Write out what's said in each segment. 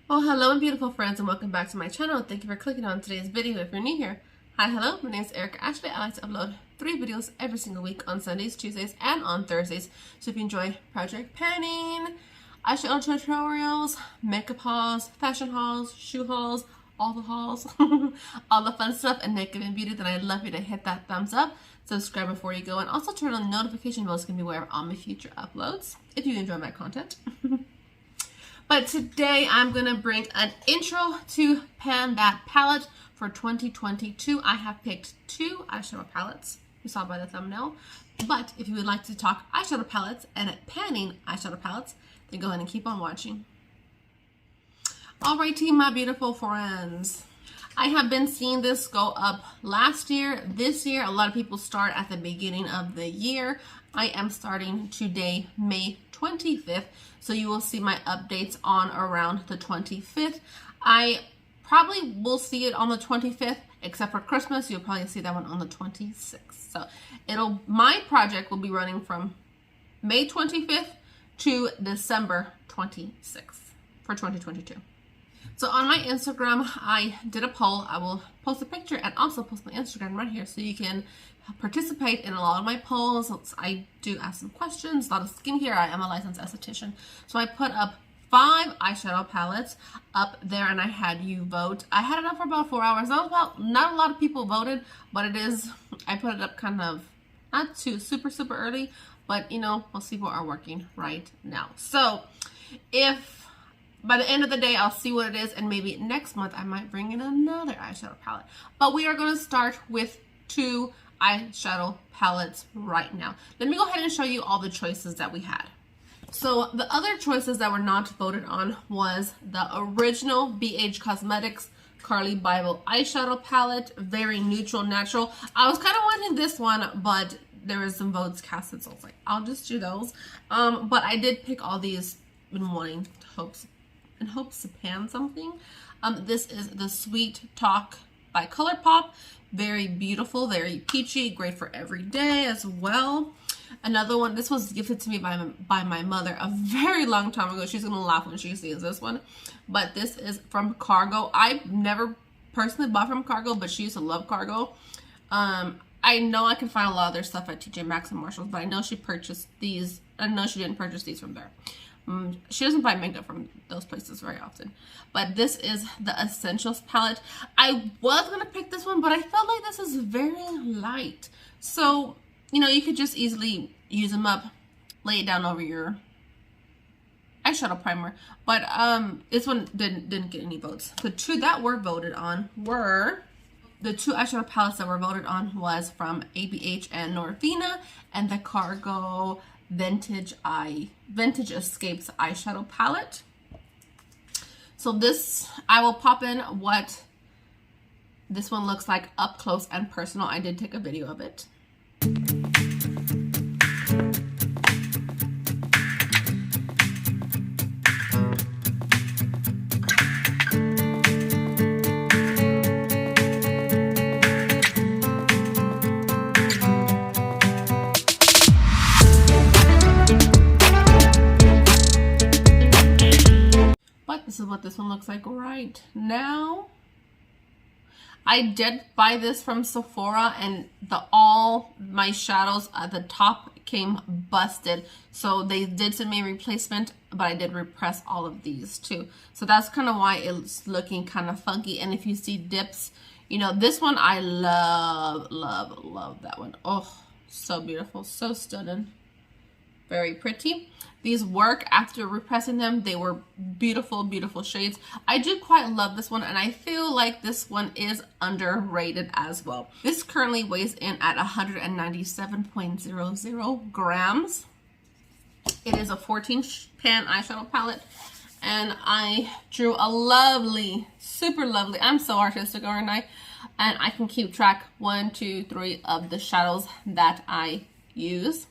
Well, hello and beautiful friends, and welcome back to my channel. Thank you for clicking on today's video. If you're new here, hi, hello, my name is Erica Ashley. I like to upload 3 videos every single week on Sundays, Tuesdays, and on Thursdays. So if you enjoy project panning, eyeshadow tutorials, makeup hauls, fashion hauls, shoe hauls, all the hauls, all the fun stuff and makeup and beauty, then I'd love you to hit that thumbs up, subscribe before you go, and also turn on the notification bell so you can be aware of all my future uploads if you enjoy my content. But today I'm going to bring an intro to Pan That palette for 2022. I have picked 2 eyeshadow palettes, you saw by the thumbnail. But if you would like to talk eyeshadow palettes and panning eyeshadow palettes, then go ahead and keep on watching. Alrighty, my beautiful friends. I have been seeing this go up last year, this year. A lot of people start at the beginning of the year. I am starting today, May 25th. So you will see my updates on around the 25th. I probably will see it on the 25th, except for Christmas. You'll probably see that one on the 26th. So my project will be running from May 25th to December 26th for 2022. So on my Instagram, I did a poll. I will post a picture and also post my Instagram right here so you can participate in a lot of my polls. I do ask some questions, a lot of skincare. I am a licensed esthetician. So I put up 5 eyeshadow palettes up there and I had you vote. I had it up for about 4 hours. Not a lot of people voted, but I put it up kind of not too super early, but you know, most people are working right now. So if by the end of the day, I'll see what it is, and maybe next month I might bring in another eyeshadow palette. But we are going to start with 2 eyeshadow palettes right now. Let me go ahead and show you all the choices that we had. So the other choices that were not voted on was the original BH Cosmetics Carly Bible eyeshadow palette, very neutral, natural. I was kind of wanting this one, but there was some votes casted, so I was like, I'll just do those. But I did pick all these in hopes to pan something. This is the Sweet Talk by ColourPop. Very beautiful, very peachy, great for every day as well. Another one, this was gifted to me by my mother a very long time ago. She's gonna laugh when she sees this one. But this is from Cargo. I've never personally bought from Cargo, but she used to love Cargo. I know I can find a lot of their stuff at TJ Maxx and Marshalls, but I know she purchased these. I know she didn't purchase these from there. She doesn't buy makeup from those places very often. But this is the Essentials palette. I was going to pick this one, but I felt like this is very light. So, you know, you could just easily use them up, lay it down over your eyeshadow primer. But this one didn't get any votes. The 2 that were voted on were... The 2 eyeshadow palettes that were voted on was from ABH and Norvina, and the Cargo Vintage Escapes eyeshadow palette. So this, I will pop in what this one looks like up close and personal. I did take a video of it. This is what this one looks like right now. I did buy this from Sephora, and all my shadows at the top came busted. So they did send me a replacement, but I did repress all of these too. So that's kind of why it's looking kind of funky. And if you see dips, you know, this one I love that one. Oh, so beautiful, so stunning. Very pretty. These work after repressing them. They were beautiful, beautiful shades. I do quite love this one, and I feel like this one is underrated as well. This currently weighs in at 197.00 grams. It is a 14 pan eyeshadow palette, and I drew a lovely, super lovely, I'm so artistic, aren't I? And I can keep track 1, 2, 3 of the shadows that I use.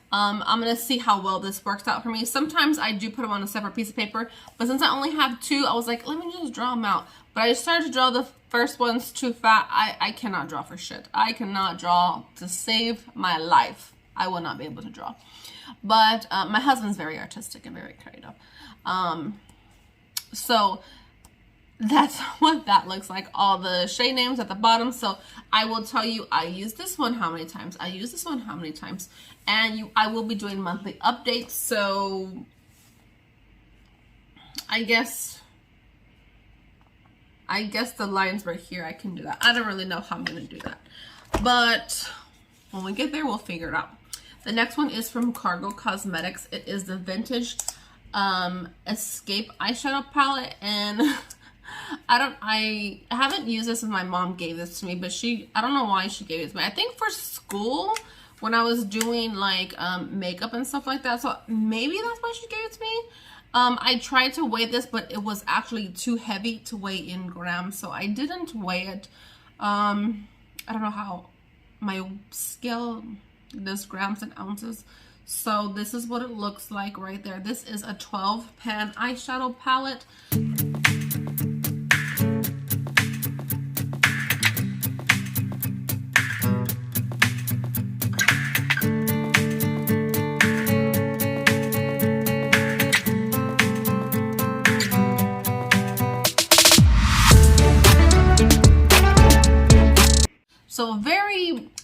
I'm going to see how well this works out for me. Sometimes I do put them on a separate piece of paper, but since I only have 2, I was like, let me just draw them out. But I started to draw the first ones too fat. I cannot draw for shit. I cannot draw to save my life. I will not be able to draw. But my husband's very artistic and very creative. So that's what that looks like, all the shade names at the bottom. So I will tell you, I use this one how many times, I use this one how many times, and I will be doing monthly updates. So I guess the lines right here, I can do that. I don't really know how I'm gonna do that, but when we get there, we'll figure it out. The next one is from Cargo Cosmetics. It is the Vintage Escape eyeshadow palette, and I haven't used this, and my mom gave this to me, but I don't know why she gave it to me. I think for school when I was doing like makeup and stuff like that. So maybe that's why she gave it to me. I tried to weigh this, but it was actually too heavy to weigh in grams, so I didn't weigh it. I don't know how my scale does grams and ounces. So this is what it looks like right there. This is a 12 pan eyeshadow palette. So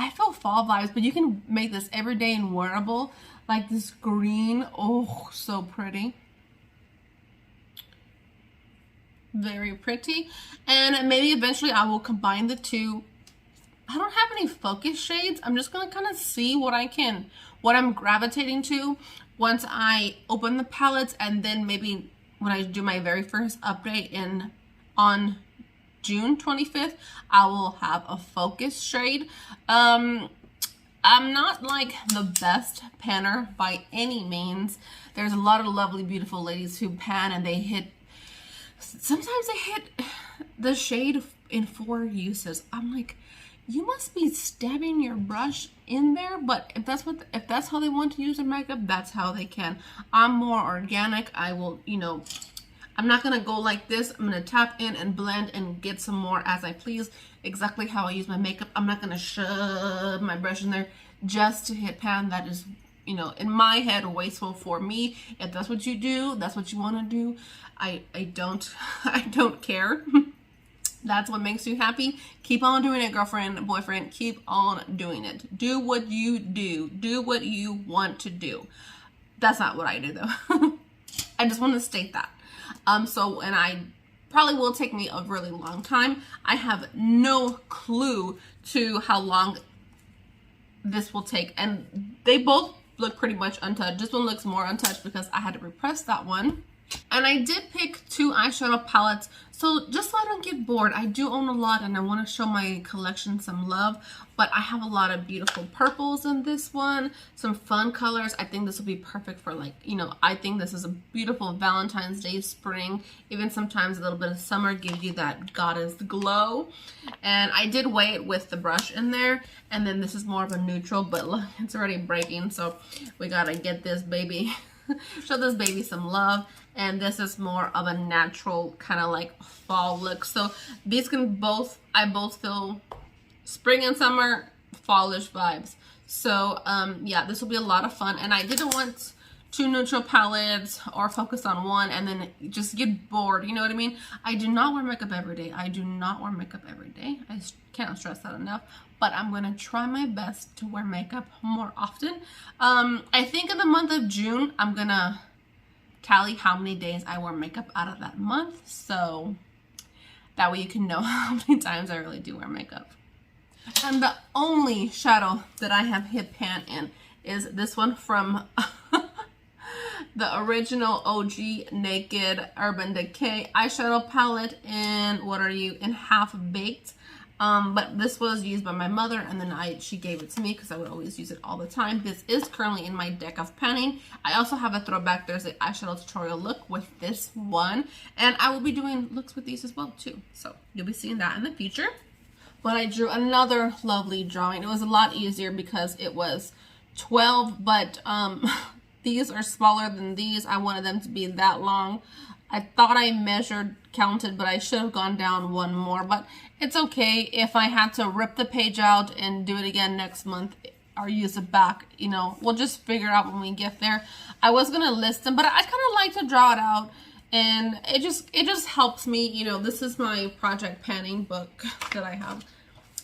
I feel fall vibes, but you can make this everyday and wearable. Like this green, oh, so pretty. Very pretty. And maybe eventually I will combine the two. I don't have any focus shades. I'm just gonna kind of see what I'm gravitating to once I open the palettes, and then maybe when I do my very first update on June 25th, I will have a focus shade. I'm not like the best panner by any means. There's a lot of lovely, beautiful ladies who pan and sometimes they hit the shade in 4 uses. I'm like, you must be stabbing your brush in there, but if that's how they want to use their makeup, that's how they can. I'm more organic. I will, I'm not gonna go like this. I'm gonna tap in and blend and get some more as I please, exactly how I use my makeup. I'm not gonna shove my brush in there just to hit pan. That is, in my head, wasteful for me. If that's what you do, that's what you wanna do. I don't care. That's what makes you happy. Keep on doing it, girlfriend, boyfriend. Keep on doing it. Do what you do. Do what you want to do. That's not what I do though. I just want to state that. So, and I probably will take me a really long time. I have no clue to how long this will take. And they both look pretty much untouched. This one looks more untouched because I had to repress that one. And I did pick 2 eyeshadow palettes, so just so I don't get bored. I do own a lot and I want to show my collection some love, but I have a lot of beautiful purples in this one, some fun colors. I think this will be perfect for I think this is a beautiful Valentine's Day, spring, even sometimes a little bit of summer gives you that goddess glow. And I did weigh it with the brush in there, and then this is more of a neutral, but look, it's already breaking, so we gotta get this baby show this baby some love. And this is more of a natural kind of like fall look. So these I both feel spring and summer fallish vibes. So yeah, this will be a lot of fun. And I didn't want 2 neutral palettes or focus on one and then just get bored. You know what I mean? I do not wear makeup every day. I do not wear makeup every day. I can't stress that enough. But I'm going to try my best to wear makeup more often. I think in the month of June, I'm going to tally how many days I wear makeup out of that month. So that way you can know how many times I really do wear makeup. And the only shadow that I have hit pan in is this one from the original OG Naked Urban Decay eyeshadow palette in Half Baked. But this was used by my mother, and then she gave it to me because I would always use it all the time. This is currently in my deck of panning. I also have a throwback Thursday eyeshadow tutorial look with this one, and I will be doing looks with these as well too. So you'll be seeing that in the future. But I drew another lovely drawing. It was a lot easier because it was 12, but these are smaller than these. I wanted them to be that long. I thought I counted, but I should have gone down one more, but it's okay. If I had to rip the page out and do it again next month or use it back, we'll just figure out when we get there. I was going to list them, but I kind of like to draw it out And it just helps me, you know. This is my project panning book that I have.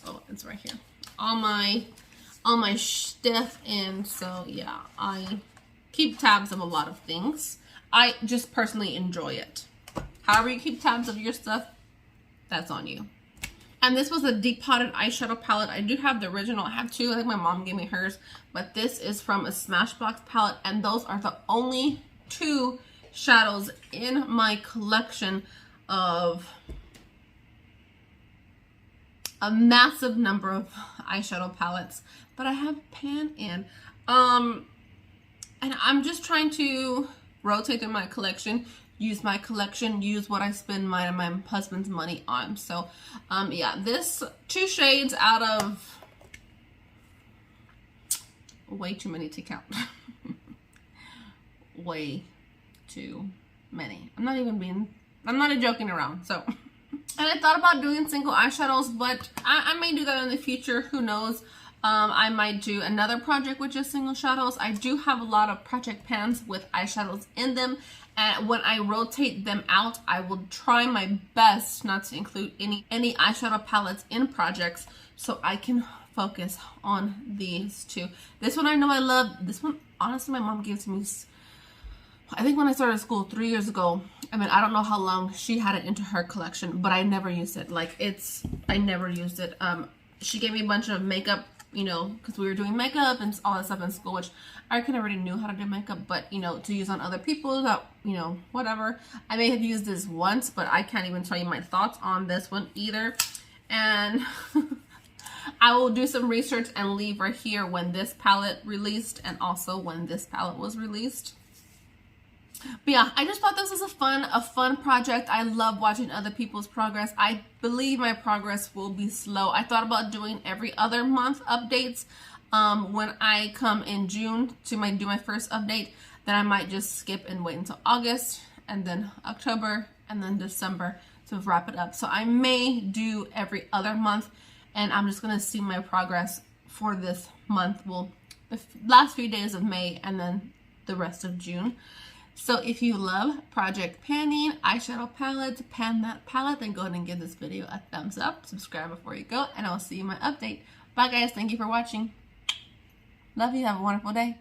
Oh, it's right here. All my stuff, and so yeah, I keep tabs of a lot of things. I just personally enjoy it. However you keep tabs of your stuff, that's on you. And this was a deep potted eyeshadow palette. I do have the original. I have two. I think my mom gave me hers, but this is from a Smashbox palette, and those are the only two shadows in my collection of a massive number of eyeshadow palettes that I have pan in. And I'm just trying to rotate through my collection, use my collection, use what I spend my husband's money on. So yeah, this 2 shades out of way too many to count. Way too many. I'm not even joking around. So, and I thought about doing single eyeshadows, but I may do that in the future. Who knows? I might do another project with just single shadows. I do have a lot of project pans with eyeshadows in them, and when I rotate them out, I will try my best not to include any eyeshadow palettes in projects, so I can focus on these two. This one I know I love. This one, honestly, my mom gave to me, I think when I started school 3 years ago. I mean, I don't know how long she had it into her collection, but I never used it. Like, I never used it. She gave me a bunch of makeup, you know, because we were doing makeup and all that stuff in school, which I kind of already knew how to do makeup, but, you know, to use on other people, that, you know, whatever. I may have used this once, but I can't even tell you my thoughts on this one either. And I will do some research and leave right here when this palette released, and also when this palette was released. But yeah, I just thought this was a fun project. I love watching other people's progress. I believe my progress will be slow. I thought about doing every other month updates. When I come in June to do my first update, then I might just skip and wait until August, and then October, and then December to wrap it up. So I may do every other month, and I'm just gonna see my progress for this month. Well, the last few days of May, and then the rest of June. So if you love project panning, eyeshadow palettes, pan that palette, then go ahead and give this video a thumbs up. Subscribe before you go, and I'll see you in my update. Bye guys, thank you for watching. Love you, have a wonderful day.